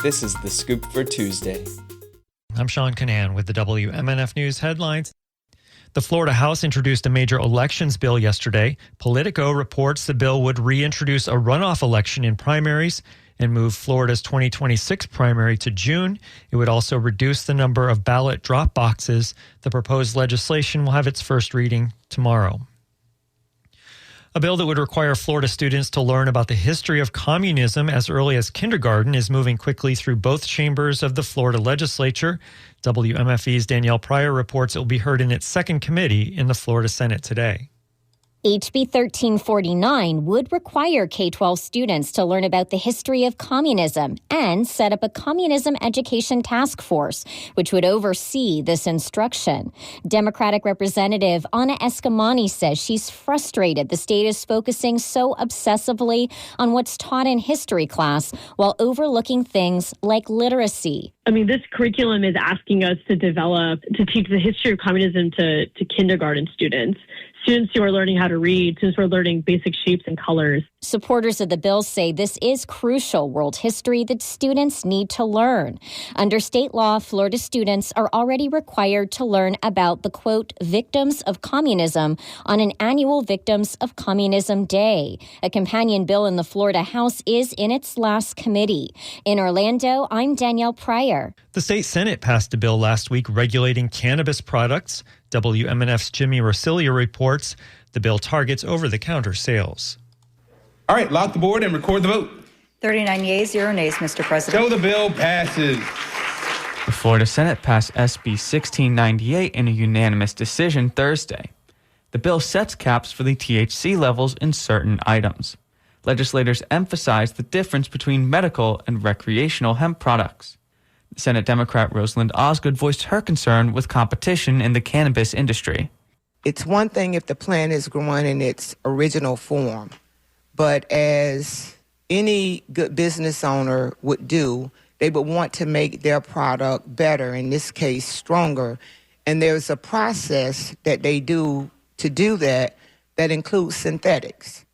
This is The Scoop for Tuesday. I'm Sean Canan with the WMNF News headlines. The Florida House introduced a major elections bill yesterday. Politico reports the bill would reintroduce a runoff election in primaries and move Florida's 2026 primary to June. It would also reduce the number of ballot drop boxes. The proposed legislation will have its first reading tomorrow. A bill that would require Florida students to learn about the history of communism as early as kindergarten is moving quickly through both chambers of the Florida legislature. WMFE's Danielle Pryor reports it will be heard in its second committee in the Florida Senate today. HB 1349 would require K-12 students to learn about the history of communism and set up a communism education task force, which would oversee this instruction. Democratic Representative Anna Escamani says she's frustrated the state is focusing so obsessively on what's taught in history class while overlooking things like literacy. I mean, this curriculum is asking us to teach the history of communism to kindergarten students who are learning how to read, students who are learning basic shapes and colors. Supporters of the bill say this is crucial world history that students need to learn. Under state law, Florida students are already required to learn about the, quote, victims of communism on an annual Victims of Communism Day. A companion bill in the Florida House is in its last committee. In Orlando, I'm Danielle Pryor. The state Senate passed a bill last week regulating cannabis products. WMNF's Jimmy Rosilio reports the bill targets over-the-counter sales. All right, lock the board and record the vote. 39 yeas, 0 nays, Mr. President. So the bill passes. The Florida Senate passed SB 1698 in a unanimous decision Thursday. The bill sets caps for the THC levels in certain items. Legislators emphasized the difference between medical and recreational hemp products. Senate Democrat Rosalind Osgood voiced her concern with competition in the cannabis industry. It's one thing if the plant is growing in its original form, but as any good business owner would do, they would want to make their product better, in this case, stronger. And there's a process that they do to do that includes synthetics.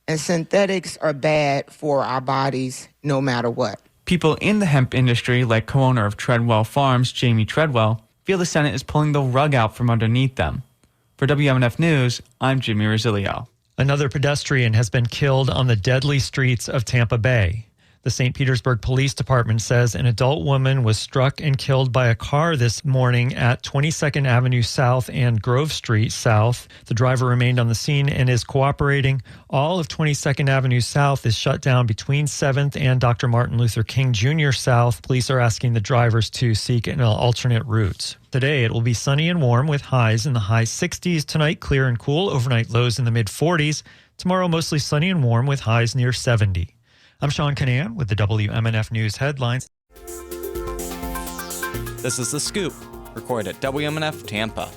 And synthetics are bad for our bodies no matter what. People in the hemp industry, like co-owner of Treadwell Farms, Jamie Treadwell, feel the Senate is pulling the rug out from underneath them. For WMNF News, I'm Jimmy Rosilio. Another pedestrian has been killed on the deadly streets of Tampa Bay. The St. Petersburg Police Department says an adult woman was struck and killed by a car this morning at 22nd Avenue South and Grove Street South. The driver remained on the scene and is cooperating. All of 22nd Avenue South is shut down between 7th and Dr. Martin Luther King Jr. South. Police are asking the drivers to seek an alternate route. Today, it will be sunny and warm with highs in the high 60s. Tonight, clear and cool, overnight lows in the mid-40s. Tomorrow, mostly sunny and warm with highs near 70. I'm Sean Canan with the WMNF News headlines. This is The Scoop, recorded at WMNF Tampa.